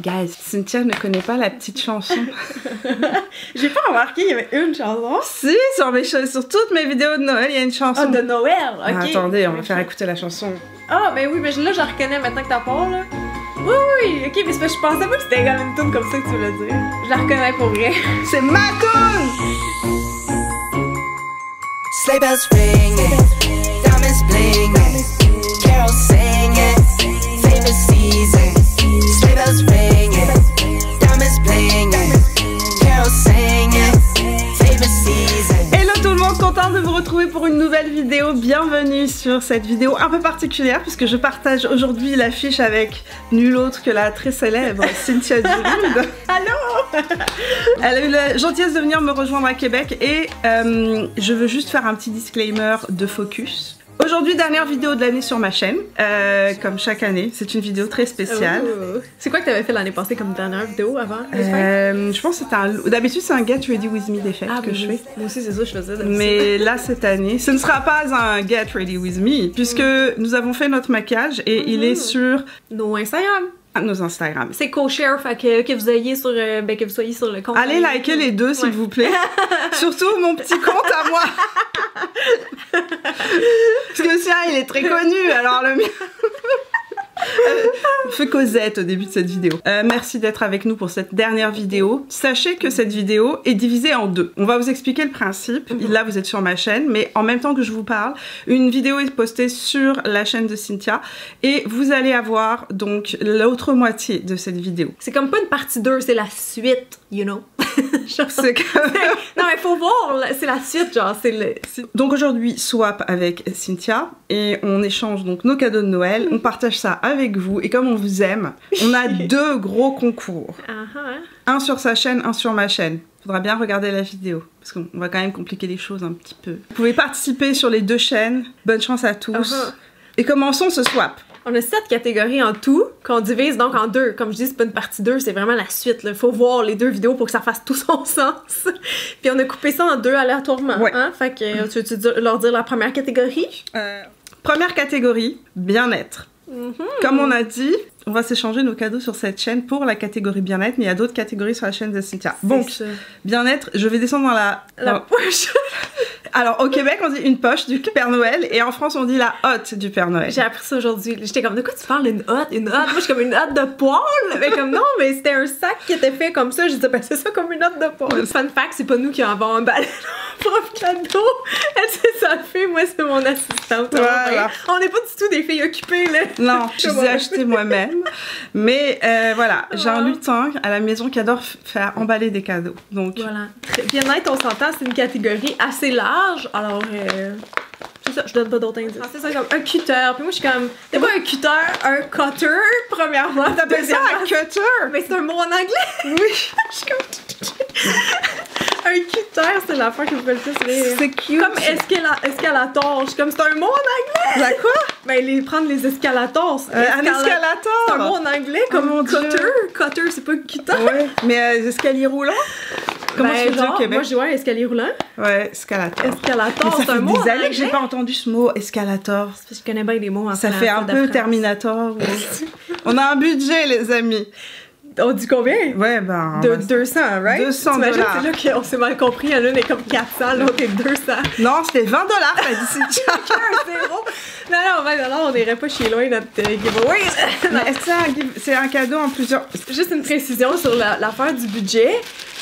Guys, Cynthia ne connaît pas la petite chanson. J'ai pas remarqué qu'il y avait une chanson. Si, sur toutes mes vidéos de Noël, il y a une chanson. Ah, de Noël, ok. Ah, attendez, on va faire écouter la chanson. Ah, ben oui, mais là, je la reconnais maintenant que t'as part, là. Oui, oui, ok, mais c'est parce que je pensais pas que c'était comme une tune comme ça que tu voulais dire. Je la reconnais pour vrai. C'est ma tune! Sleigh bells ringing, diamonds blinging, carols singing, favorite season. Sleigh bells ringing, diamonds blinging, carols singing, favorite season. Hello tout le monde, contente de vous retrouver pour une nouvelle vidéo. Bienvenue sur cette vidéo un peu particulière puisque je partage aujourd'hui l'affiche avec nul autre que la très célèbre Cynthia Giroud. Allô! Elle a eu la gentillesse de venir me rejoindre à Québec et je veux juste faire un petit disclaimer de focus. Aujourd'hui, dernière vidéo de l'année sur ma chaîne, comme chaque année. C'est une vidéo très spéciale. Oh. C'est quoi que t'avais fait l'année passée comme dernière vidéo avant? Je pense que c'était un... D'habitude, c'est un Get Ready With Me d'effet que je fais. Moi aussi, c'est ça que je faisais. Mais là, cette année, ce ne sera pas un Get Ready With Me, puisque nous avons fait notre maquillage et il est sur... nos Instagram. Nos Instagram. C'est co-share, fait que vous ayez sur, que vous soyez sur le compte. Allez liker les deux, s'il vous plaît. Surtout mon petit compte à moi. Parce que le sien, il est très connu, alors le mien... Feu Cosette au début de cette vidéo. Merci d'être avec nous pour cette dernière vidéo. Sachez que cette vidéo est divisée en deux. On va vous expliquer le principe. Là, vous êtes sur ma chaîne, mais en même temps que je vous parle, une vidéo est postée sur la chaîne de Cynthia et vous allez avoir donc l'autre moitié de cette vidéo. C'est comme pas une partie 2, c'est la suite, you know. C'est comme... Non, mais faut voir, c'est la suite, genre, c'est le... Donc aujourd'hui, swap avec Cynthia et on échange donc nos cadeaux de Noël, on partage ça avec vous et comme on vous aime, on a deux gros concours. Un sur sa chaîne, un sur ma chaîne. Faudra bien regarder la vidéo parce qu'on va quand même compliquer les choses un petit peu. Vous pouvez participer sur les deux chaînes. Bonne chance à tous. Et commençons ce swap. On a 7 catégories en tout, qu'on divise donc en deux. Comme je dis, c'est pas une partie 2, c'est vraiment la suite. Il faut voir les deux vidéos pour que ça fasse tout son sens. Puis on a coupé ça en deux aléatoirement. Ouais. Hein? Fait que tu veux leur dire la première catégorie? Première catégorie, bien-être. Comme on a dit, on va s'échanger nos cadeaux sur cette chaîne pour la catégorie bien-être, mais il y a d'autres catégories sur la chaîne de Cynthia. Donc, bien-être, je vais descendre dans la poche. Alors, au Québec, on dit une poche du Père Noël, et en France, on dit la hotte du Père Noël. J'ai appris ça aujourd'hui. J'étais comme, de quoi tu parles, une hotte? Une hotte? Moi, je suis comme une hotte de poêle. Mais comme, non, mais c'était un sac qui était fait comme ça. Je disais, ben, c'est ça comme une hotte de poêle. Fun fact, c'est pas nous qui avons emballé notre propre cadeau. Elle, c'est sa fille, moi, c'est mon assistante. Voilà. On n'est pas du tout des filles occupées, là. Non, je les ai achetées moi-même. Mais voilà, j'ai un lutin à la maison qui adore faire emballer des cadeaux. Donc, voilà. Bien-être, on s'entend, c'est une catégorie assez large. Alors, c'est ça, je donne pas d'autres indices. C'est ça, comme un cutter. Puis moi, je suis comme, c'est pas un cutter, un cutter, premièrement. t'appelles ça un cutter? Mais c'est un mot en anglais. Oui. Je suis comme... Un cutter, c'est l'affaire qui me fait le plus rire. C'est cute. Comme escalator. Je suis comme, c'est un mot en anglais. La quoi? Ben, prendre les escalators. Un escalator. C'est un mot en anglais, comme cutter. Cutter, c'est pas cutter. Ouais, mais escalier roulant? Comment tu dis au Québec? Moi, j'ai un escalier roulant. Ouais, escalator. Escalator, c'est un mot. Ça fait des années que j'ai pas entendu ce mot escalator. C'est parce que je connais bien les mots en Ça fait un peu Terminator. On a un budget, les amis. On dit combien? Ouais, ben... De 200, right? 200 $. C'est là qu'on s'est mal compris. Il y en a une est comme 400, l'autre est 200. Non, c'était 20 $, t'as dit Cynthia. Non, on n'irait pas chez loin notre giveaway. C'est un cadeau en plusieurs... Juste une précision sur l'affaire du budget.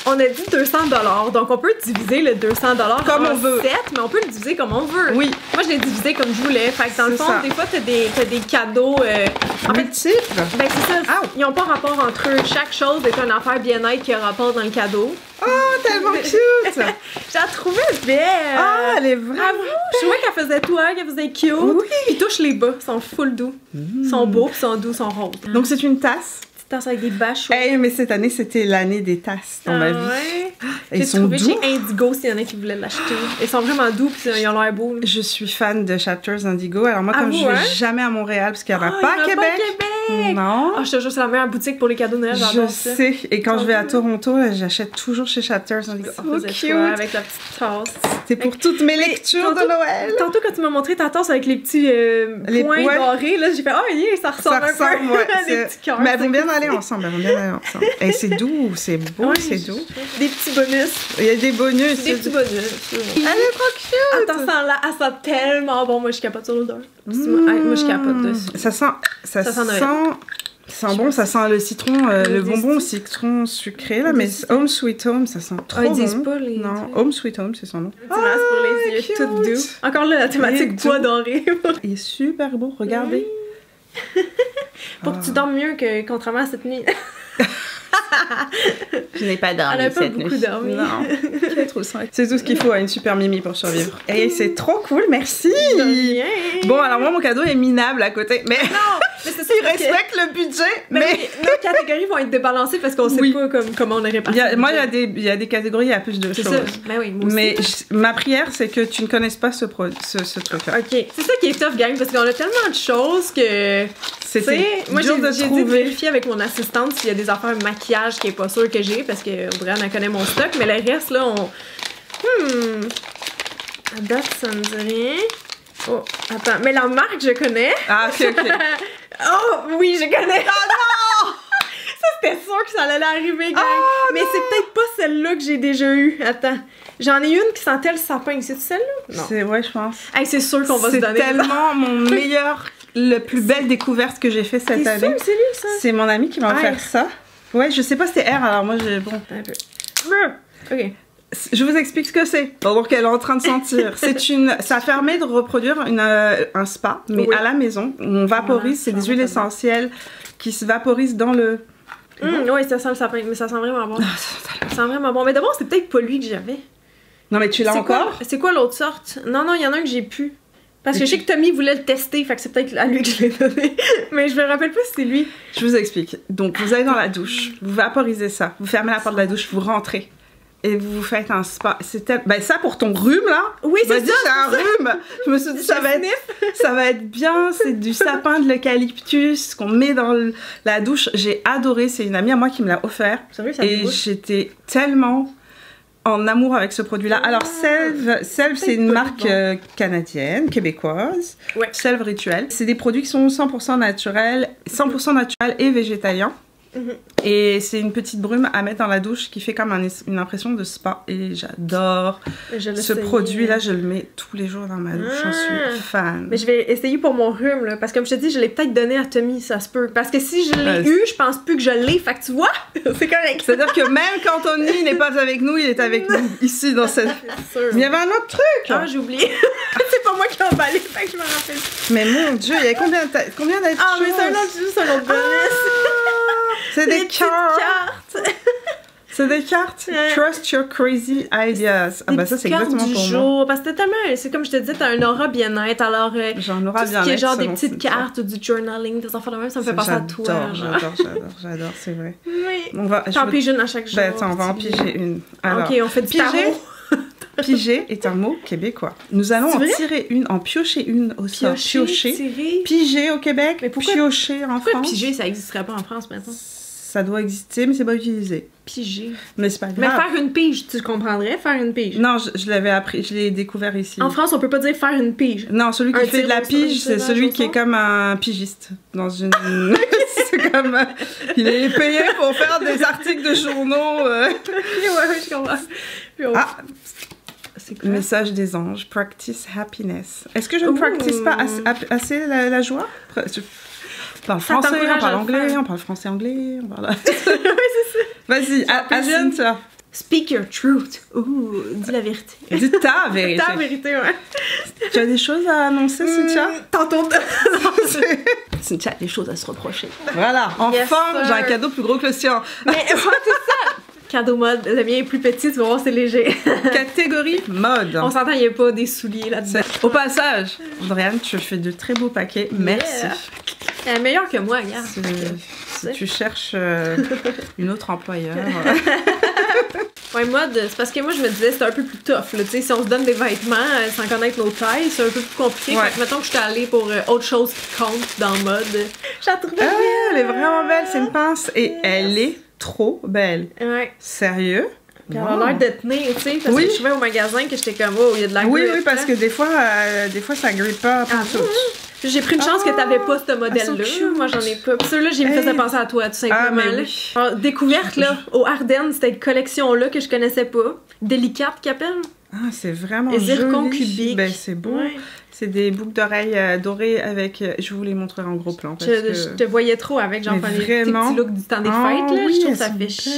On a dit 200 $, donc on peut diviser le 200 $ comme on veut. 7, mais on peut le diviser comme on veut. Oui. Moi, je l'ai divisé comme je voulais. Fait que dans le fond, des fois, t'as des cadeaux... multiples? Ben, c'est ça. Ils n'ont pas rapport entre eux. Chaque chose est une affaire bien-être qui a rapport dans le cadeau. Oh, tellement cute! J'ai trouvé belle! Ah, elle est vraiment... Je trouvais qu'elle faisait tout, qu'elle faisait cute. Oui. Ils touchent les bas, ils sont full doux. Ils sont beaux, ils sont doux, ils sont roses. Donc c'est une tasse? Tasse avec des bâches. Hey, mais cette année, c'était l'année des tasses dans ma vie. Ouais. Ils sont doux. J'ai trouvé chez Indigo s'il y en a qui voulaient l'acheter. Ils sont vraiment doux puis ils ont l'air beaux. Je suis fan de Chapters Indigo. Alors moi, comme je vais jamais à Montréal parce qu'il n'y en a pas à Québec, Non. Oh, je te jure, c'est la meilleure boutique pour les cadeaux de Noël, j'adore ça. Je sais. Et quand je vais à Toronto, j'achète toujours chez Chapters. Oh, cute. Avec la petite tasse. C'est pour toutes mes lectures de Noël. Tantôt, quand tu m'as montré ta tasse avec les petits points dorés, là, j'ai fait « Oh, yeah, ça ressemble un peu à des petits cœurs. » Mais elles vont bien aller ensemble, Et c'est doux, c'est beau, c'est doux. Des petits bonus. Il y a des bonus. Des petits bonus. Elle est trop cute. Attends, elle sent tellement bon. Moi, je capote sur l'odeur. Moi, je capote dessus. Ça sent bon, ça sent le citron, le bonbon au citron sucré, là, mais Home Sweet Home, ça sent trop bon. Ils disent pas les... Non, Home Sweet Home, c'est son nom. Petit masque pour les yeux, tout doux. Encore là, la thématique bois doré. Il est super beau, regardez. Pour que tu dormes mieux que contrairement à cette nuit. Je n'ai pas dormi cette nuit. Elle n'a pas beaucoup dormi. Non. C'est tout ce qu'il faut à une super Mimi pour survivre. Et c'est trop cool, merci. Bon, alors moi, mon cadeau est minable à côté. Mais non, mais c'est ça. Il respecte le budget. Mais nos catégories vont être débalancées parce qu'on sait pas comment on est réparti. Moi, il y a des catégories, il y a plus de choses. Ça. Ben oui, moi aussi. Mais ma prière, c'est que tu ne connaisses pas ce truc-là. OK. C'est ça qui est tough, gang, parce qu'on a tellement de choses que... Moi, j'ai dû vérifier avec mon assistante s'il y a des affaires de maquillage qui est pas sûre que j'ai, parce que Brian, elle connaît mon stock, mais le reste, là, à date, ça me dit rien. Oh, attends, mais la marque, je connais. Ah, ok. Oh, oui, je connais. Oh non! Ça, c'était sûr que ça allait arriver, gang. Mais c'est peut-être pas celle-là que j'ai déjà eue. Attends. J'en ai une qui sentait le sapin. C'est celle-là? Non. Ouais, je pense. Hey, c'est sûr qu'on va se donner. C'est tellement mon meilleur... La plus belle découverte que j'ai fait cette année. Sûr que c'est lui, ça? C'est mon ami qui m'a offert ça. Ouais, je sais pas si c'était R, alors moi j'ai... Bon. Un peu. Ok. Je vous explique ce que c'est, pendant qu'elle est en train de sentir. Ça permet de reproduire un spa, mais à la maison. On vaporise, c'est des huiles essentielles qui se vaporisent dans le... Oui, ça sent le sapin, mais ça sent vraiment bon. Ça sent vraiment bon. Mais d'abord, c'est peut-être pas lui que j'avais. Non, mais tu l'as encore? C'est quoi l'autre sorte? Non, il y en a un que j'ai pu. Parce que je sais que Tommy voulait le tester, fait que c'est peut-être à lui que je l'ai donné. Mais je me rappelle pas si c'est lui. Je vous explique. Donc, vous allez dans la douche, vous vaporisez ça, vous fermez la porte de la douche, vous rentrez. Et vous vous faites un spa. Ben ça pour ton rhume là. Oui, c'est ça. C'est un rhume. Je me suis dit ça va être bien. C'est du sapin, de l'eucalyptus qu'on met dans la douche. J'ai adoré. C'est une amie à moi qui me l'a offert. Sérieux, ça et j'étais tellement en amour avec ce produit-là. Alors Selve, c'est une marque canadienne, québécoise. Ouais. Selve Rituel. C'est des produits qui sont 100% naturels et végétaliens. Et c'est une petite brume à mettre dans la douche qui fait comme une impression de spa. Et j'adore ce produit-là. Je le mets tous les jours dans ma douche. J'en suis fan. Mais je vais essayer pour mon rhume, là. Parce que comme je te dis, je l'ai peut-être donné à Tommy, ça se peut. Parce que si je l'ai eu, je pense plus que je l'ai. Fait que tu vois, c'est correct. C'est-à-dire que même quand Tony n'est pas avec nous, il est avec nous. Ici, dans cette... Il y avait un autre truc. Ah, j'ai oublié. C'est pas moi qui ai emballé, fait que je me rappelle. Mais mon Dieu, il y a combien d'êtres? Ah, mais c'est juste un autre bonus. C'est des cartes. C'est des cartes. Trust your crazy ideas. Ah bah ça c'est exactement pour moi. Parce que c'est comme je te disais, t'as un aura bien-être. Alors j'ai un aura bien-être. Qui est genre des petites cartes ou du journaling, des enfants de même, ça me fait penser à toi. J'adore, c'est vrai. Oui. T'en piges une à chaque jour. Ben attends, on va en piger une. Alors, ok, on fait du tarot. Piger est un mot québécois. Nous allons en tirer une, en piocher une au sort. Piocher. Piger au Québec, mais piocher en France. Pourquoi piger, ça n'existerait pas en France maintenant? Ça doit exister, mais c'est pas utilisé. Piger. Mais c'est pas grave. Mais faire une pige, tu comprendrais, faire une pige? Non, je l'avais appris, je l'ai découvert ici. En France, on peut pas dire faire une pige. Non, celui qui fait de la pige, c'est celui qui est comme un pigiste. Dans une... c'est comme... il est payé pour faire des articles de journaux. Ouais, je comprends. Ah! Message des anges. Practice happiness. Est-ce que je ne practice pas assez la joie? On parle français, on parle anglais, on parle français-anglais, on parle... Oui, c'est ça. Vas-y, Cynthia. Speak your truth. Ouh, dis la vérité. Dis ta vérité. Ta vérité, ouais. Tu as des choses à annoncer, Cynthia? Tantôt. Cynthia a des choses à se reprocher. Voilà, enfin, j'ai un cadeau plus gros que le sien. Mais c'est ça. Cadeau mode, le mien est plus petit, tu vas voir, c'est léger. Catégorie mode. On s'entend, il n'y a pas des souliers là-dedans. Au passage, Brian, tu fais de très beaux paquets. Merci. Elle est meilleure que moi, regarde. Si tu cherches une autre employeur. Ouais, mode, c'est parce que moi, je me disais, c'est un peu plus tough, là. Tu sais, si on se donne des vêtements sans connaître nos tailles, c'est un peu plus compliqué. Fait que, mettons que j'étais allée pour autre chose qui compte dans mode. Je la trouve belle. Elle est vraiment belle, c'est une pince. Et elle est trop belle. Ouais. Sérieux? Puis elle a l'air de tenir, tu sais, parce que je trouvais au magasin que j'étais comme, oh, il y a de la grippe. Oui, parce que des fois ça grippe pas pour tout. J'ai pris une chance que t'avais pas ce modèle-là. Moi, j'en ai pas. Puis ceux-là, j'ai me faisais penser à toi, tout simplement. Alors, découverte, là, au Ardennes, c'était une collection-là que je connaissais pas. Délicate, qu'ils appellent. Ah, c'est vraiment zircon joli. cubique. Ben, c'est beau. Ouais. C'est des boucles d'oreilles dorées avec... je vous les montrerai en gros plan. Je te voyais trop avec, genre, les petits looks du temps des fêtes, là. Oui, je trouve que ça fait chic.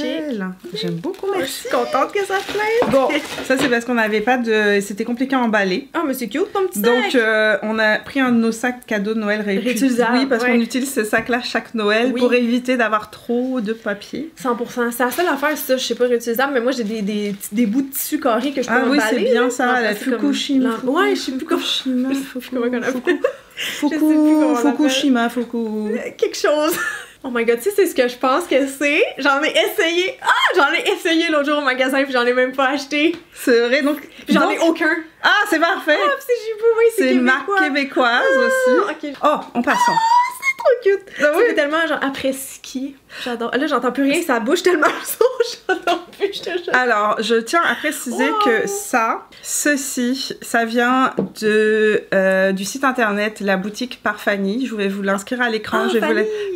J'aime beaucoup, merci. Je suis contente que ça te plaise. Bon, ça c'est parce qu'on n'avait pas de... C'était compliqué à emballer. Ah, mais c'est cute ton petit sac. Donc, on a pris un de nos sacs cadeaux de Noël réutilisables. Oui, parce qu'on utilise ces sacs-là chaque Noël pour éviter d'avoir trop de papier. 100%. C'est la seule affaire, ça, je sais pas, réutilisable, mais moi j'ai des bouts de tissu carré que je peux emballer. Ah oui, c'est bien ça, la Fukushima. Ouais, je sais plus comment... Fukushima, quelque chose. Oh my god, tu sais, c'est ce que je pense que c'est. J'en ai essayé. J'en ai essayé l'autre jour au magasin, puis j'en ai même pas acheté. C'est vrai, donc. J'en ai aucun. Ah, c'est parfait. Ah, c'est Jibou, oui, c'est une marque québécoise aussi. Okay. Oh, en passant. C'est trop cute. Ça fait tellement genre après ski. J'adore. Là, j'entends plus rien, ça bouge tellement le son, j'entends plus, je te jure. Alors, je tiens à préciser que ceci, ça vient du site internet La Boutique par Fanny. Je vais vous l'inscrire à l'écran.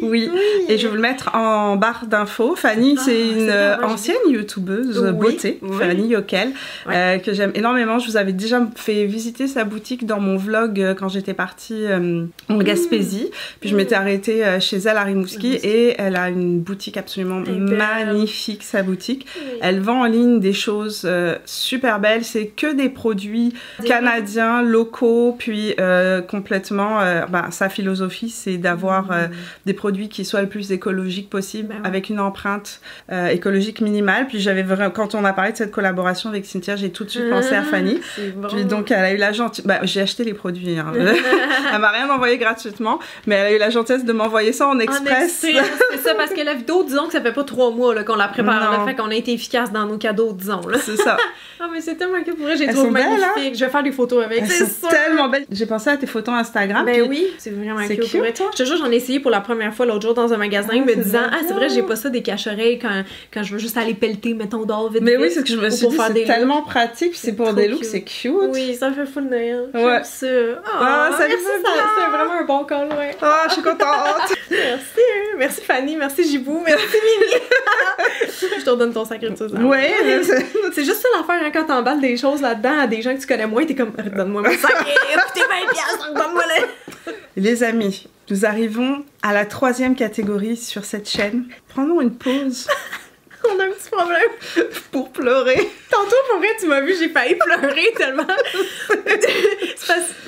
Oui, et je vais vous le mettre en barre d'infos. Fanny, c'est une ancienne youtubeuse beauté, Fanny Yokel, que j'aime énormément. Je vous avais déjà fait visiter sa boutique dans mon vlog quand j'étais partie en Gaspésie. Puis je m'étais arrêtée chez elle à Rimouski et elle a une boutique absolument magnifique, sa boutique. Elle vend en ligne des choses super belles. C'est que des produits canadiens, locaux, puis complètement... sa philosophie, c'est d'avoir des produits qui soient le plus écologiques possible, avec une empreinte écologique minimale. Puis quand on a parlé de cette collaboration avec Cynthia, j'ai tout de suite pensé à Fanny. Puis donc, elle a eu la gentillesse... j'ai acheté les produits. Hein. Elle m'a rien envoyé gratuitement, mais elle a eu la gentillesse de m'envoyer ça en express. C'est ça, parce que la vidéo, disons que ça fait pas 3 mois qu'on la prépare. Le fait qu'on a été efficace dans nos cadeaux, disons. C'est ça. Ah, mais c'est tellement que pour vrai, j'ai trouvé magnifique. Hein? Je vais faire des photos avec. Elles sont tellement belles. J'ai pensé à tes photos Instagram. Ben oui, c'est vraiment cute. Pour vrai. Je te jure, j'en ai essayé pour la première fois l'autre jour dans un magasin, me disant, c'est vrai, j'ai pas ça des cache-oreilles quand je veux juste aller pelleter, mettons, dehors vite. Mais oui, c'est ce que je me suis dit, c'est tellement pratique, c'est pour des looks, c'est cute. Oui, ça fait full Noël. Ouais. Ça. Ça lui fait bien. C'est vraiment un bon call, ouais. Ah, je suis contente. Merci. Merci Fanny, merci Jibou, merci Mimi. Je te redonne ton sacré de ça. Ouais. C'est juste ça l'affaire, hein, quand t'emballes des choses là-dedans à des gens que tu connais moins, t'es comme, donne-moi mon sac, coûté 20$, donne-moi le. Les amis, nous arrivons à la 3e catégorie sur cette chaîne. Prenons une pause. On a un petit problème. Pour pleurer. Tantôt, pour vrai, tu m'as vu, j'ai failli pleurer tellement.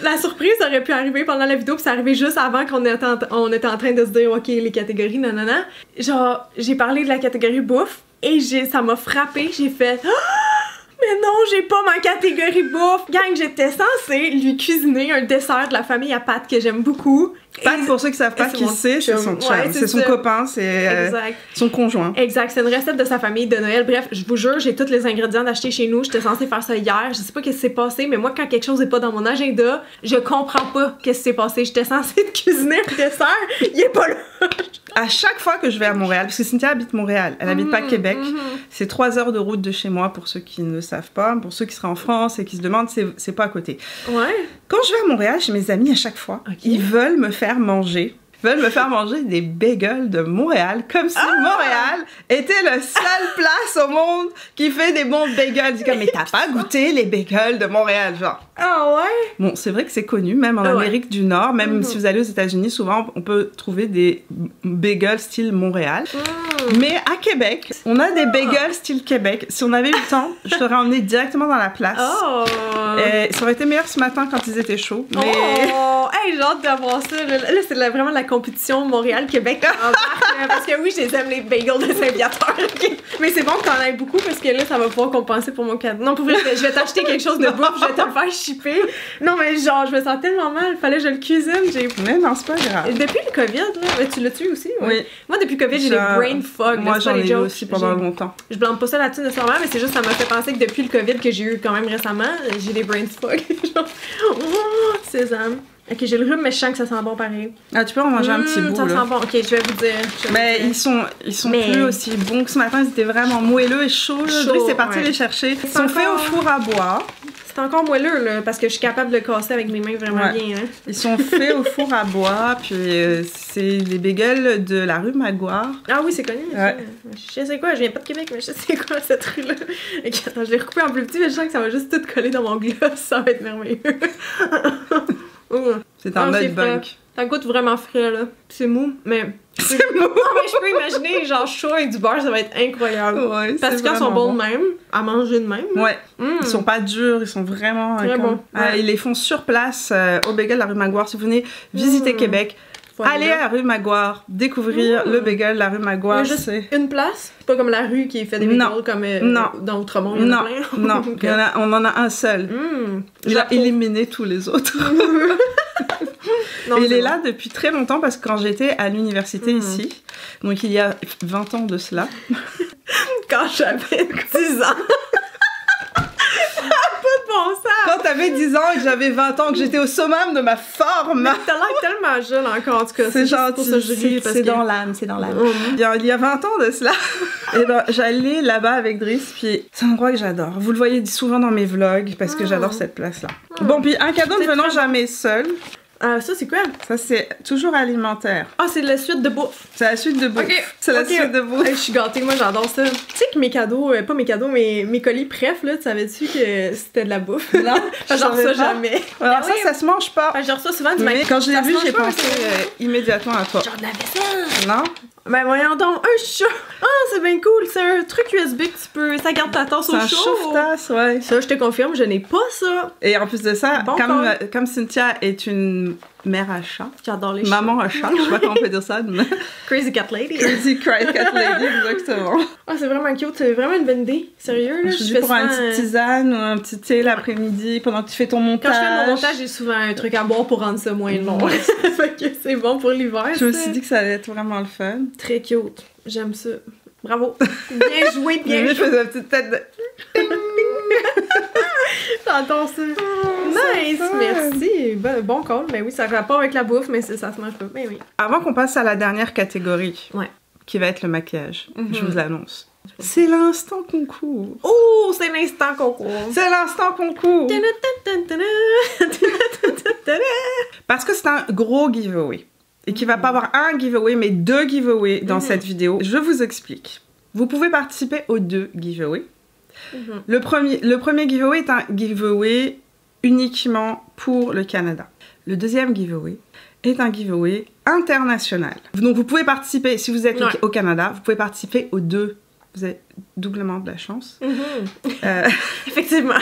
La surprise aurait pu arriver pendant la vidéo, puis ça arrivait juste avant qu'on était en train de se dire, OK, les catégories, nanana. Genre, j'ai parlé de la catégorie bouffe, et ça m'a frappée, j'ai fait... Mais non, j'ai pas ma catégorie bouffe. Gang, j'étais censée lui cuisiner un dessert de la famille à Pat que j'aime beaucoup. Pat, pour ceux qui savent pas qui c'est son chum. C'est son copain, c'est son conjoint. Exact, c'est une recette de sa famille de Noël. Bref, je vous jure, j'ai tous les ingrédients d'acheter chez nous. J'étais censée faire ça hier. Je sais pas qu'est-ce qui s'est passé, mais moi, quand quelque chose n'est pas dans mon agenda, je comprends pas qu'est-ce qui s'est passé. J'étais censée te cuisiner un dessert, il est pas là. À chaque fois que je vais à Montréal, parce que Cynthia habite Montréal, elle habite pas Québec, c'est 3 heures de route de chez moi pour ceux qui ne savent pas. Pour ceux qui seraient en France et qui se demandent, c'est pas à côté. Ouais. Quand je vais à Montréal, chez mes amis, à chaque fois, ils veulent me faire manger des bagels de Montréal, comme si Montréal était la seule place au monde qui fait des bons bagels. Dis comme, mais t'as pas goûté les bagels de Montréal, genre. Ah ouais? Bon, c'est vrai que c'est connu, même en Amérique du Nord, même si vous allez aux États-Unis, souvent on peut trouver des bagels style Montréal. Mais à Québec, on a des bagels style Québec. Si on avait eu le temps, je t'aurais emmené directement dans la place. Et ça aurait été meilleur ce matin quand ils étaient chauds. Mais... Hey, j'ai hâte d'avoir ça. Là, c'est vraiment la compétition Montréal-Québec parce que oui, j'aime les bagels de Saint-Viateur. Okay? Mais c'est bon que t'en aies beaucoup parce que là, ça va pouvoir compenser pour mon cadeau. Non, pour vrai, je vais t'acheter quelque chose de bouffe, je vais te le faire shipper. Non, mais genre, je me sens tellement mal. Fallait que je le cuisine. Mais non, c'est pas grave. Depuis le COVID, là, tu l'as tué aussi? Oui. Moi, depuis le COVID, j'ai des brain fuck. Moi, j'en ai eu aussi pendant longtemps. Je blâme pas ça là-dessus nécessairement, mais c'est juste ça m'a fait penser que depuis le COVID que j'ai eu quand même récemment, j'ai des brain fog. Genre, sésame. Ok, j'ai le rhume, mais je sens que ça sent bon pareil. Ah, tu peux en manger un petit bout, ça là. sent bon. Ok, je vais vous dire. Mais ils sont plus aussi bons que ce matin. Ils étaient vraiment moelleux et chauds. Driss est parti les chercher. Ils sont faits au four à bois. C'est encore moelleux, là, parce que je suis capable de le casser avec mes mains vraiment bien. Hein. Ils sont faits au four à bois, puis c'est les bagels de la rue Maguire. Ah oui, c'est connu. Ouais. Je sais quoi, je viens pas de Québec, mais je sais quoi cette rue-là. Ok, attends, je l'ai recoupé en plus petit, mais je sens que ça va juste tout coller dans mon gloss, ça va être merveilleux. C'est un nutbunk. Ça goûte vraiment frais, là. C'est mou, mais... C'est mou! Non, mais je peux imaginer, genre, chaud avec du beurre, ça va être incroyable. Ouais, parce qu'ils sont bons de même, à manger de même. Ouais. Ils sont pas durs, ils sont vraiment... Très bons. Ils les font sur place au bagel de la rue Maguire. Si vous venez visiter Québec, allez à la rue Maguire, découvrir le bagel de la rue Maguire. Il y a juste une place? C'est pas comme la rue qui fait des bagels comme dans Outremont, il y en a plein? Non, on en a un seul. Il a éliminé tous les autres. Non, il est là depuis très longtemps parce que quand j'étais à l'université ici, donc il y a 20 ans de cela. Quand j'avais 10 ans. Bon sens. Quand t'avais 10 ans et que j'avais 20 ans, que j'étais au summum de ma forme. Mais t'as l'air tellement jeune encore, en tout cas. C'est gentil, c'est dans l'âme, c'est dans l'âme. Il y a 20 ans de cela, et ben, j'allais là-bas avec Driss, puis c'est un endroit que j'adore. Vous le voyez souvent dans mes vlogs, parce que j'adore cette place-là. Bon, puis un cadeau ne venant jamais seul. Ça c'est quoi? Ça c'est toujours alimentaire. Ah, c'est la suite de bouffe. C'est la suite de bouffe. C'est la suite de bouffe. Je suis gâtée, moi j'adore ça. Tu sais que mes cadeaux, pas mes cadeaux, mais mes colis préf, là, tu savais-tu que c'était de la bouffe? Non, genre ça jamais. Alors ça se mange pas. Genre ça souvent, mais quand je l'ai vu, j'ai pensé immédiatement à toi. Genre de la vaisselle. Non? Ben voyons donc, un chat! Ah, c'est bien cool, c'est un truc USB que tu peux... Ça garde ta tasse au chaud. C'est un chauffe-tasse, ouais. Ça, je te confirme, je n'ai pas ça. Et en plus de ça, comme Cynthia est une mère à chat. J'adore les chats. Maman à chat, je sais pas comment on peut dire ça. Mais... Crazy Cat Lady. Crazy Cat Lady, exactement. Ah, c'est vraiment cute, c'est vraiment une bonne idée. Sérieux, là. Je dis pour une petite tisane ou un petit thé l'après-midi pendant que tu fais ton montage. Quand je fais mon montage, j'ai souvent un truc à boire pour rendre ça moins long. Fait que c'est bon pour l'hiver. Je me suis dit que ça allait être vraiment le fun. Très cute. J'aime ça. Bravo. Bien joué, bien joué. Je faisais une petite tête de... J'adore ça. Nice, merci. Bon call. Mais oui, ça n'a pas avec la bouffe, mais ça se mange pas. Mais oui. Avant qu'on passe à la dernière catégorie, qui va être le maquillage, je vous l'annonce. C'est l'instant concours. Oh, c'est l'instant concours. C'est l'instant concours. Parce que c'est un gros giveaway. Et qu'il va pas avoir un giveaway, mais 2 giveaways dans cette vidéo. Je vous explique. Vous pouvez participer aux 2 giveaways. Le premier giveaway est un giveaway uniquement pour le Canada. Le deuxième giveaway est un giveaway international. Donc vous pouvez participer, si vous êtes au Canada, vous pouvez participer aux 2. Vous avez doublement de la chance. Effectivement.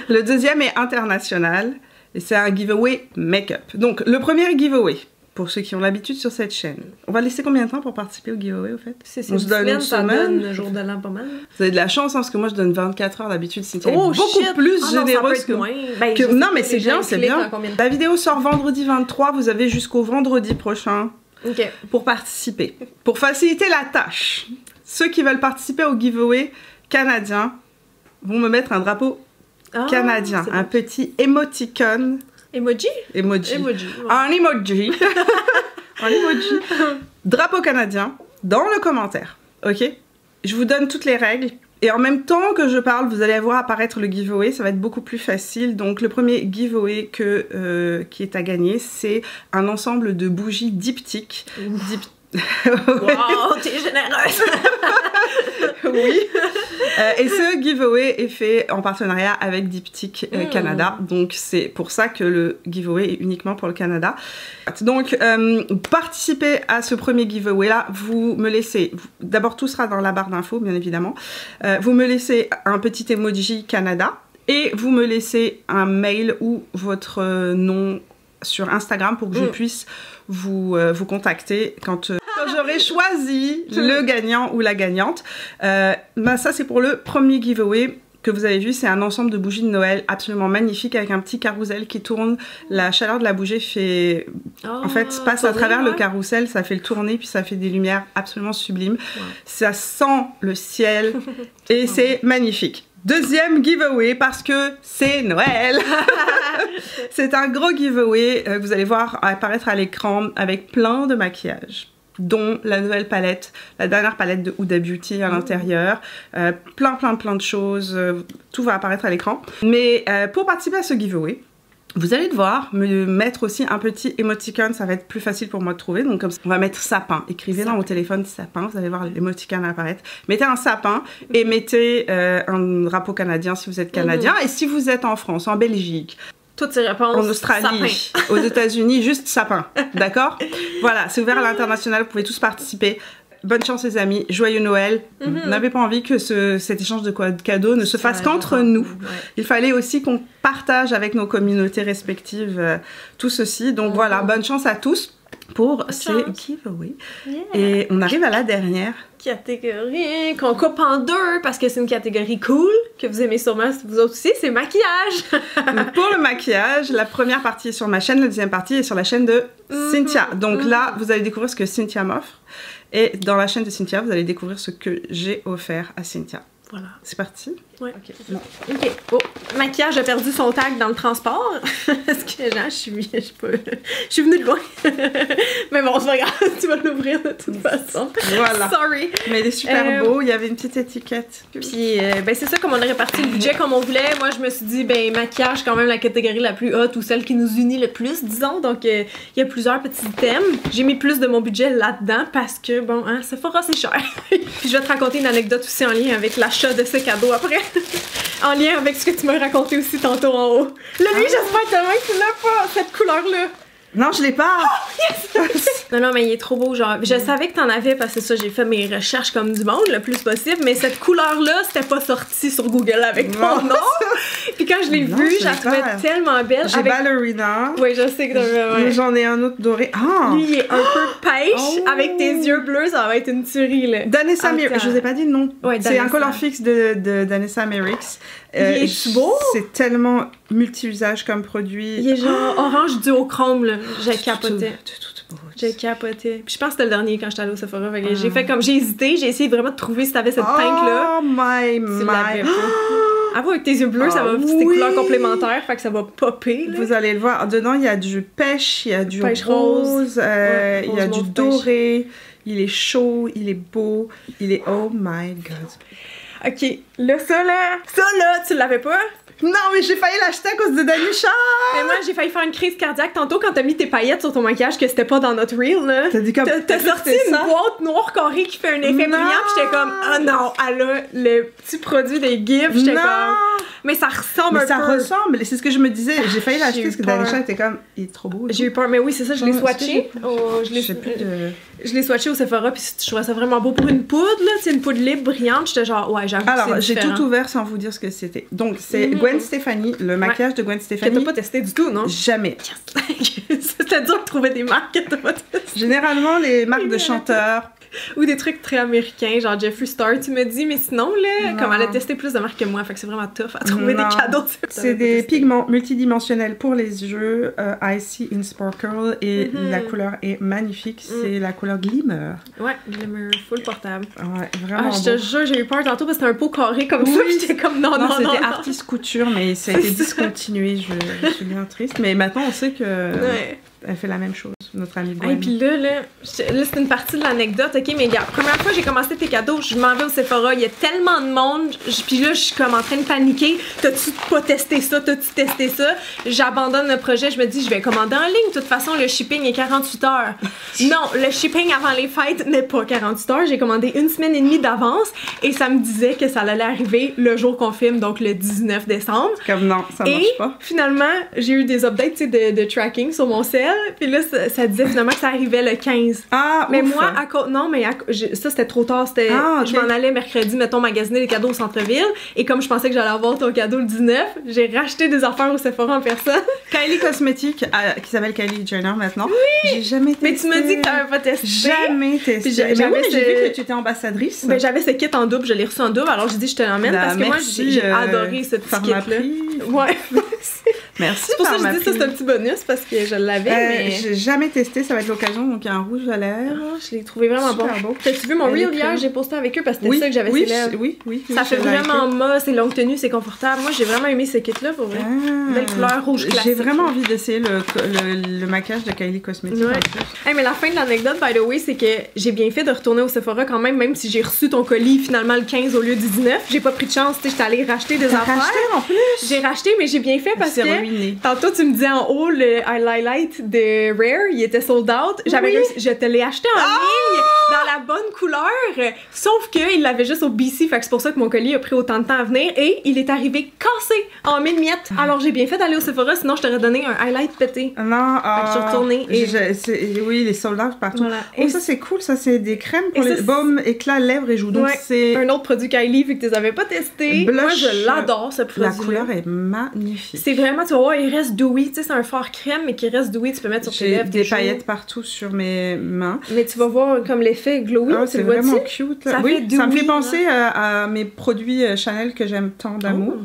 Le deuxième est international et c'est un giveaway make-up. Donc le premier giveaway, pour ceux qui ont l'habitude sur cette chaîne. On va laisser combien de temps pour participer au giveaway, au fait? On se donne une semaine. Le jour de l'an, pas mal. Vous avez de la chance, hein, parce que moi, je donne 24 heures d'habitude. C'est beaucoup plus généreuse que... Non, mais c'est bien, c'est bien. La vidéo sort vendredi 23. Vous avez jusqu'au vendredi prochain pour participer. Pour faciliter la tâche, ceux qui veulent participer au giveaway canadien vont me mettre un drapeau canadien. Un petit émoticône. Emoji. Un emoji. Un emoji. Drapeau canadien dans le commentaire. Ok? Je vous donne toutes les règles. Et en même temps que je parle, vous allez voir apparaître le giveaway. Ça va être beaucoup plus facile. Donc le premier giveaway qui est à gagner, c'est un ensemble de bougies diptyques. Wow, t'es généreuse. Oui. Et ce giveaway est fait en partenariat avec Diptyque Canada. Donc c'est pour ça que le giveaway est uniquement pour le Canada. Donc participez à ce premier giveaway là. Vous me laissez, d'abord tout sera dans la barre d'infos bien évidemment. Vous me laissez un petit emoji Canada et vous me laissez un mail ou votre nom sur Instagram pour que je puisse vous contacter quand j'aurai choisi le gagnant ou la gagnante. Ça c'est pour le premier giveaway. que vous avez vu, c'est un ensemble de bougies de Noël absolument magnifique avec un petit carrousel qui tourne. La chaleur de la bougie fait, en fait, passe à travers le carrousel, ça fait le tourner, puis ça fait des lumières absolument sublimes. Ça sent le ciel et c'est magnifique. Deuxième giveaway parce que c'est Noël. C'est un gros giveaway que vous allez voir apparaître à l'écran avec plein de maquillage, dont la nouvelle palette, la dernière palette de Huda Beauty à l'intérieur, plein de choses, tout va apparaître à l'écran. Mais pour participer à ce giveaway, vous allez devoir me mettre aussi un petit émoticône, ça va être plus facile pour moi de trouver, donc comme ça, on va mettre sapin, écrivez dans mon téléphone sapin, vous allez voir l'émoticône apparaître. Mettez un sapin et mettez un drapeau canadien si vous êtes canadien, et si vous êtes en France, en Belgique, toutes ces réponses, en Australie, aux États-Unis, juste sapin, d'accord? Voilà, c'est ouvert à l'international, vous pouvez tous participer. Bonne chance les amis, joyeux Noël. N'avez pas envie que cet échange de cadeaux ne se fasse qu'entre nous. Il fallait aussi qu'on partage avec nos communautés respectives tout ceci. Donc voilà, bonne chance à tous pour ces giveaways. Et on arrive à la dernière catégorie qu'on coupe en deux parce que c'est une catégorie cool que vous aimez sûrement vous autres aussi, c'est maquillage. Donc pour le maquillage, la première partie est sur ma chaîne, la deuxième partie est sur la chaîne de Cynthia. Donc là, vous allez découvrir ce que Cynthia m'offre. Et dans la chaîne de Cynthia, vous allez découvrir ce que j'ai offert à Cynthia. Voilà. C'est parti? Ouais. Ok. Bon. Ok. Oh, maquillage a perdu son tag dans le transport. Parce que là, je suis venue de loin. Mais bon, c'est pas grave, tu vas l'ouvrir de toute façon. Voilà. Sorry. Mais il est super beau, il y avait une petite étiquette. Puis, ben c'est ça, comme on a réparti le budget comme on voulait. Moi, je me suis dit, ben maquillage, quand même la catégorie la plus haute ou celle qui nous unit le plus, disons. Donc, il y a plusieurs petits thèmes. J'ai mis plus de mon budget là-dedans parce que, bon, hein, Sephora, c'est cher. Puis, je vais te raconter une anecdote aussi en lien avec l'achat de ce cadeau après. En lien avec ce que tu m'as raconté aussi tantôt en haut. Là, lui, j'espère tellement que tu l'as pas, cette couleur-là. Non, je l'ai pas! Oh, yes! Non, mais il est trop beau, genre. Je savais que t'en avais parce que ça, j'ai fait mes recherches comme du monde le plus possible, mais cette couleur-là, c'était pas sorti sur Google avec mon nom. Puis quand je l'ai vue, je la trouvais tellement belle. J'ai Ballerina. Oui, je sais que ouais. J'en ai un autre doré. Ah! Lui, il est un peu pêche, avec tes yeux bleus, ça va être une tuerie, là. Danessa Merix, je vous ai pas dit le nom. Ouais, c'est un color fixe de Danessa Merix. Il est beau! C'est tellement multi-usage comme produit. Il est genre orange duochrome, là. J'ai capoté. J'ai capoté. Puis je pense que c'était le dernier quand j'étais allée au Sephora. J'ai fait comme. J'ai hésité, j'ai essayé vraiment de trouver si t'avais cette teinte-là. Oh my. Avoue, avec tes yeux bleus, ça va. C'est des couleurs complémentaires, fait que ça va popper. Là. Vous allez le voir. Dedans, il y a du pêche, il y a du rose, il y a du doré. Il est chaud, il est beau, il est. Oh my god. Ok, là, ça là, tu l'avais pas? Non, mais j'ai failli l'acheter à cause de Danisha! Mais moi, j'ai failli faire une crise cardiaque tantôt quand t'as mis tes paillettes sur ton maquillage que c'était pas dans notre reel, là. T'as dit comme... T'as sorti une boîte noire carrée qui fait un effet brillant, pis j'étais comme, oh non, elle a le petit produit des gifs, j'étais comme... Mais ça ressemble un peu. Mais ça ressemble, c'est ce que je me disais. J'ai failli l'acheter parce que Danisha était comme, il est trop beau. J'ai eu peur, mais oui, c'est ça, je l'ai swatché. Je l'ai swatché au Sephora, puis je trouvais ça vraiment beau pour une poudre, là, c'est une poudre libre, brillante, j'étais genre, ouais, j'avoue. Alors, j'ai tout ouvert sans vous dire ce que c'était. Donc, c'est Gwen Stefani, le maquillage de Gwen Stefani. Que t'as pas testé du tout, non? Jamais. C'était dur de trouver des marques que t'as pas testé. Généralement, les marques de chanteurs. Ou des trucs très américains, genre Jeffree Star, tu me dis, mais sinon, là, comme elle a testé plus de marques que moi, fait que c'est vraiment tough à trouver des cadeaux. C'est des pigments multidimensionnels pour les yeux, Icy in Sparkle, et la couleur est magnifique, c'est la couleur Glimmer. Ouais, Glimmer, full portable. Ouais, vraiment je te jure, j'ai eu peur tantôt parce que c'était un pot carré comme ça, j'étais comme non, c'était Artist Couture, mais ça a été discontinué, je suis bien triste, mais maintenant on sait que... Ouais. Elle fait la même chose, notre amie Gwen. Et puis là c'est une partie de l'anecdote, ok, mais regarde, première fois que j'ai commencé tes cadeaux, je m'en vais au Sephora, il y a tellement de monde, puis là, je suis comme en train de paniquer. T'as-tu pas testé ça? T'as-tu testé ça? J'abandonne le projet, je me dis, je vais commander en ligne. De toute façon, le shipping est 48 heures. Non, le shipping avant les fêtes n'est pas 48 heures. J'ai commandé 1 semaine et demie d'avance et ça me disait que ça allait arriver le jour qu'on filme, donc le 19 décembre. Comme non, ça marche pas. Finalement, j'ai eu des updates de tracking sur mon cell. Puis là, ça ça disait finalement que ça arrivait le 15. Ah, mais ouf. moi, non, mais ça c'était trop tard. Okay. Je m'en allais mercredi, mettons, magasiner les cadeaux au centre-ville. Et comme je pensais que j'allais avoir ton cadeau le 19, j'ai racheté des affaires au Sephora en personne. Kylie Cosmetics, qui s'appelle Kylie Jenner maintenant. Oui! J'ai jamais testé. Mais tu m'as dit que t'avais pas testé. Jamais testé. Mais oui, j'ai vu que tu étais ambassadrice. Ben, j'avais ce kit en double, je l'ai reçu en double, alors j'ai dit je te l'emmène parce que moi j'ai adoré ce petit kit-là. Ouais. Merci. C'est pour ça que je dis ça, c'est un petit bonus parce que je l'avais. Mais j'ai jamais testé, ça va être l'occasion. Donc il y a un rouge à lèvres. Je l'ai trouvé vraiment bon. T'as-tu vu mon reel hier? J'ai posté avec eux parce que c'était ça que j'avais ses lèvres. Oui. Ça fait vraiment moche, c'est longue tenue, c'est confortable. Moi j'ai vraiment aimé ce kit-là pour vrai. Belle couleur rouge classique. J'ai vraiment envie d'essayer le maquillage de Kylie Cosmetics. Ouais. Mais la fin de l'anecdote, by the way, c'est que j'ai bien fait de retourner au Sephora quand même si j'ai reçu ton colis finalement le 15 au lieu du 19. J'ai pas pris de chance, j'étais allée racheter des affaires. Racheté en plus? J'ai racheté, mais j'ai bien fait parce que ruiné. Tantôt tu me disais en haut le highlight de Rare, il était sold out. Je te l'ai acheté en ligne dans la bonne couleur, sauf qu'il l'avait juste au BC, fait que c'est pour ça que mon colis a pris autant de temps à venir et il est arrivé cassé en 1000 miettes. Alors j'ai bien fait d'aller au Sephora, sinon je t'aurais donné un highlight pété. Non, je suis retournée. Oui, les sold out partout. Voilà. Et ça c'est cool, ça c'est des crèmes pour les baumes, éclats, lèvres et joues. Donc c'est un autre produit Kylie vu que tu les avais pas testés. Blush, moi je l'adore ce produit. La couleur est magnifique. C'est vraiment, tu vas voir, il reste dewy, tu sais c'est un fard crème mais qui reste dewy, tu peux mettre sur tes lèvres. J'ai des paillettes partout sur mes mains. Mais tu vas voir comme l'effet glowy, c'est vraiment cute. Ça me fait penser à mes produits Chanel que j'aime tant d'amour.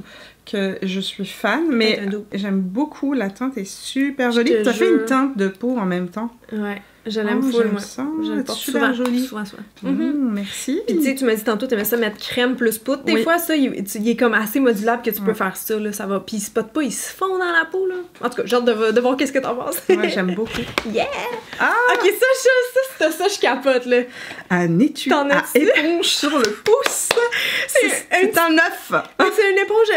Que je suis fan, mais j'aime beaucoup, la teinte est super jolie. Tu as fait une teinte de peau en même temps. Ouais, je l'aime full, moi. Je le porte super jolie. Souvent. Merci. Puis tu sais, tu m'as dit tantôt, tu aimais ça mettre crème plus poudre. Des fois, ça, il est comme assez modulable que tu peux faire ça, là, ça va. Puis il se pote pas, il se fond dans la peau, là. En tout cas, j'ai hâte de voir qu'est-ce que t'en penses. Ouais, j'aime beaucoup. Yeah! Ok, ça, je capote, là. Un étui à éponge sur le pouce. C'est un œuf. C'est une éponge,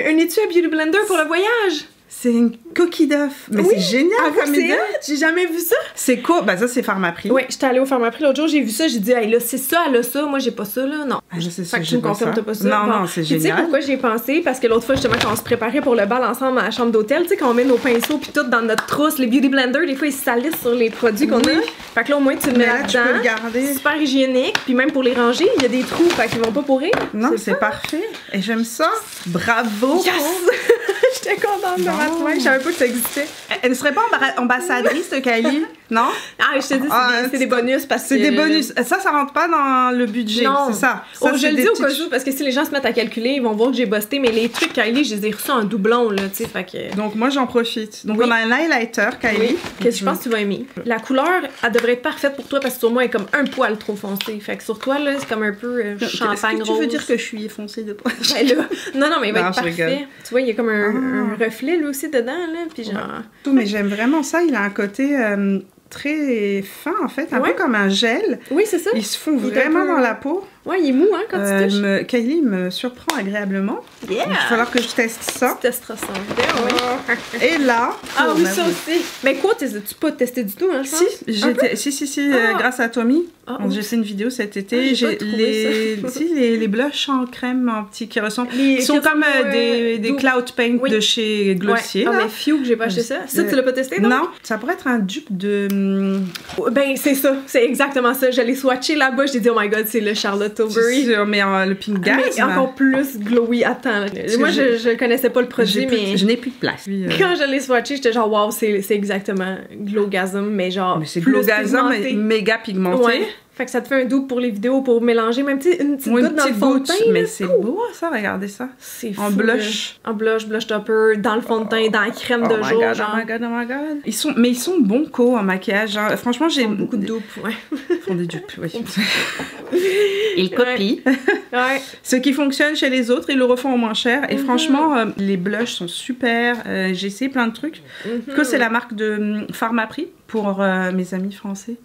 un étui à Beauty Blender pour le voyage. C'est une coquille d'œuf. Mais c'est génial comme idée. J'ai jamais vu ça. C'est quoi? Ben ça, c'est Pharmaprix. Oui, j'étais allée au Pharmaprix l'autre jour, j'ai vu ça, j'ai dit, hey, là, c'est ça, elle a ça. Moi, j'ai pas ça, là. Non. Je sais ça. Fait que tu me confirmes, t'as pas ça. Non, c'est génial. Tu sais pourquoi j'ai pensé? Parce que l'autre fois, justement, quand on se préparait pour le bal ensemble à la chambre d'hôtel, tu sais, quand on met nos pinceaux puis tout dans notre trousse, les Beauty Blender, des fois, ils salissent sur les produits qu'on a. Fait que là, au moins, tu le mets dedans. Tu peux le garder. C'est super hygiénique. Puis même pour les ranger, il y a des trous, fait qu'ils vont pas pourrir. Non, c'est parfait. Et j'aime ça. Bravo. Yes! J'étais contente de ma toile. Je savais pas que ça existait. Elle ne serait pas ambassadrice de Kylie? Non? Ah, je te dis, c'est des bonus parce que... C'est des bonus. Ça rentre pas dans le budget, c'est ça. Je le dis au cas où, parce que si les gens se mettent à calculer, ils vont voir que j'ai busté, mais les trucs Kylie, je les ai reçus en doublon, là, tu sais, fait que... Donc moi, j'en profite. Donc on a un highlighter, Kylie. Que je pense que tu vas aimer. La couleur, elle devrait être parfaite pour toi parce que sur moi, elle est comme un poil trop foncée. Fait que sur toi, là, c'est comme un peu champagne rose. Tu veux dire que je suis foncée de poil? Non, mais il va être parfait. Tu vois, il y a comme un reflet, lui aussi, dedans, là, puis genre... Mais j'aime vraiment ça, il a un côté... très fin en fait, un peu comme un gel. Oui, c'est ça. Ils se font vraiment dans la peau. Ouais, il est mou, hein, quand tu touches. Kylie me surprend agréablement. Yeah! Il va falloir que je teste ça. Tu testeras ça. Oui. Et là... Ah oui, ça aussi. Mais quoi, tu pas testé du tout, hein, je pense? Si, grâce à Tommy. J'ai fait une vidéo cet été. J'ai les blushs en crème en petit qui ressemblent. Ils sont comme des cloud paint de chez Glossier. Ah, mais Fugue, j'ai pas acheté ça. Ça, tu l'as pas testé, non? Non. Ça pourrait être un dupe de... Ben, c'est ça. C'est exactement ça. J'allais swatcher là-bas. J'ai dit, oh my god, c'est le Charlotte Tilbury. Mais le Pink Gas. Mais encore plus glowy. Attends. Moi, je connaissais pas le produit, mais... Je n'ai plus de place. Quand je l'ai swatché, j'étais genre, wow, c'est exactement Glowgasm, mais genre... Mais c'est Glowgasm, méga pigmenté. Ouais. Fait que ça te fait un double pour les vidéos pour mélanger, même une petite goutte dans le fond de teint. Mais c'est beau ça, regardez ça. C'est fou. En blush. En blush topper, dans le fond de teint, dans la crème de jour. Oh my god. Ils sont bons en maquillage. Hein. Franchement, j'ai beaucoup de dupes, Ils font des dupes, oui. Ils copient. Ouais. Ce qui fonctionne chez les autres, ils le refont au moins cher. Et franchement, les blushs sont super. J'ai essayé plein de trucs. Que c'est la marque de Pharmaprix pour mes amis français.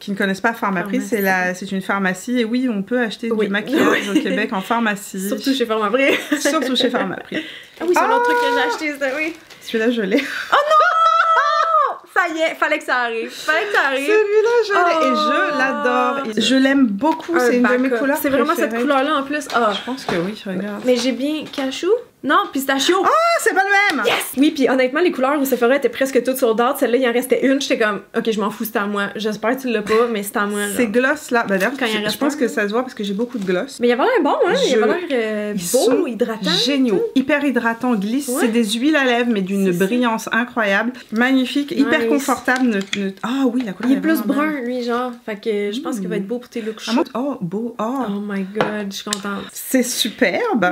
Qui ne connaissent pas Pharmaprix, c'est une pharmacie. Et oui, on peut acheter du maquillage au Québec en pharmacie. Surtout chez Pharmaprix. Surtout chez Pharmaprix. Ah oui, c'est un autre truc que j'ai acheté, ça, oui. Celui-là, je l'ai. Oh non! Ça y est, fallait que ça arrive. Celui-là, je l'ai. Et je l'adore. Je l'aime beaucoup. C'est une de mes couleurs. C'est vraiment cette couleur-là en plus. Je pense que oui, regarde. Mais j'ai bien cachou. Non, pistachio. Ah, c'est pas le même! Yes! Oui, puis honnêtement, les couleurs au Sephora étaient presque toutes sold out. Celle-là, il en restait une. J'étais comme, ok, je m'en fous, c'est à moi. J'espère que tu l'as pas, mais c'est à moi. Ces gloss là, bah d'ailleurs, Quand il en je reste pense un, que ça se voit parce que j'ai beaucoup de gloss. Mais il avait l'air bon, hein? Il avait l'air beau, hydratant. Géniaux, hyper hydratant, glisse. C'est des huiles à lèvres, mais d'une brillance incroyable. Magnifique, hyper confortable. Ah oui, la couleur il est plus brun, lui, genre. Fait que je pense qu'il va être beau pour tes looks chauds. Oh, beau. Oh my god, je suis contente. C'est superbe.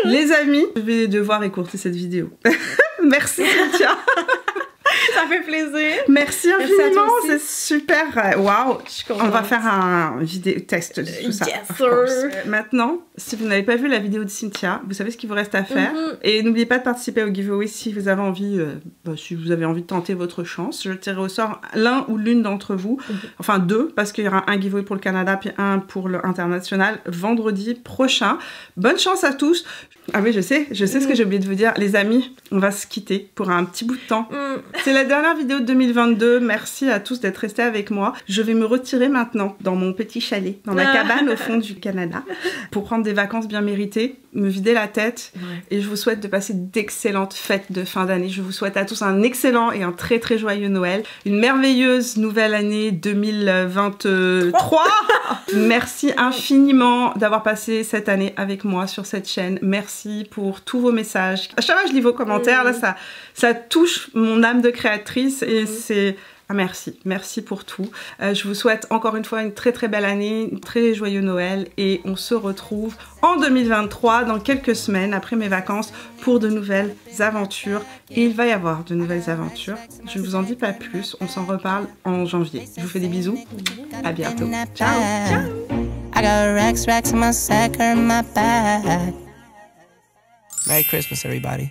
Les amis, je vais devoir écourter cette vidéo. Merci Cynthia. Ça fait plaisir. Merci infiniment, c'est super. Waouh, on va faire un vidéo test de tout ça. Yes, sir. Maintenant, si vous n'avez pas vu la vidéo de Cynthia, vous savez ce qu'il vous reste à faire. Et n'oubliez pas de participer au giveaway si vous avez envie, de tenter votre chance. Je tirerai au sort l'un ou l'une d'entre vous, enfin 2, parce qu'il y aura un giveaway pour le Canada puis un pour l'international vendredi prochain. Bonne chance à tous. Ah oui, je sais ce que j'ai oublié de vous dire. Les amis, on va se quitter pour un petit bout de temps. C'est la dernière vidéo de 2022. Merci à tous d'être restés avec moi. Je vais me retirer maintenant dans mon petit chalet, dans la cabane au fond du Canada, pour prendre des vacances bien méritées, me vider la tête. Et je vous souhaite de passer d'excellentes fêtes de fin d'année. Je vous souhaite à tous un excellent et un très très joyeux Noël. Une merveilleuse nouvelle année 2023. Merci infiniment d'avoir passé cette année avec moi sur cette chaîne. Merci pour tous vos messages. À chaque fois, je lis vos commentaires. Là, ça touche mon âme de créatrice et c'est... Ah, merci pour tout. Je vous souhaite encore une fois une très très belle année, un très joyeux Noël et on se retrouve en 2023 dans quelques semaines après mes vacances pour de nouvelles aventures. Et il va y avoir de nouvelles aventures. Je ne vous en dis pas plus, on s'en reparle en janvier. Je vous fais des bisous. À bientôt. Ciao. I got racks in my sack or my bag. Merry Christmas, everybody.